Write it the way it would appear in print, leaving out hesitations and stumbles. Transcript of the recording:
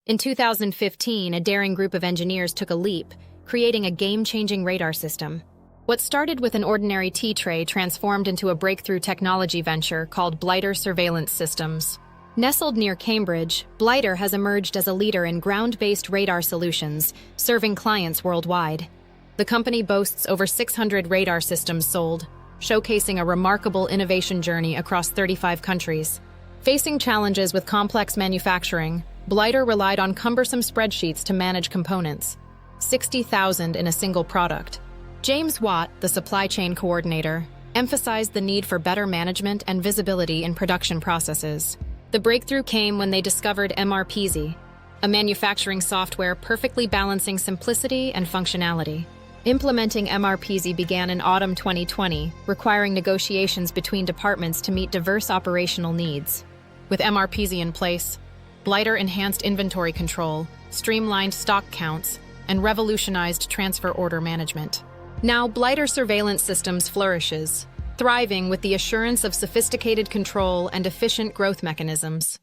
In 2015, a daring group of engineers took a leap, creating a game-changing radar system. What started with an ordinary tea tray transformed into a breakthrough technology venture called Blighter Surveillance Systems. Nestled near Cambridge, Blighter has emerged as a leader in ground-based radar solutions, serving clients worldwide. The company boasts over 600 radar systems sold, showcasing a remarkable innovation journey across 35 countries. Facing challenges with complex manufacturing, Blighter relied on cumbersome spreadsheets to manage components, 60,000 in a single product. James Watt, the supply chain coordinator, emphasized the need for better management and visibility in production processes. The breakthrough came when they discovered MRPeasy, a manufacturing software perfectly balancing simplicity and functionality. Implementing MRPeasy began in autumn 2020, requiring negotiations between departments to meet diverse operational needs. With MRPeasy in place, Blighter enhanced inventory control, streamlined stock counts, and revolutionized transfer order management. Now, Blighter Surveillance Systems flourishes, thriving with the assurance of sophisticated control and efficient growth mechanisms.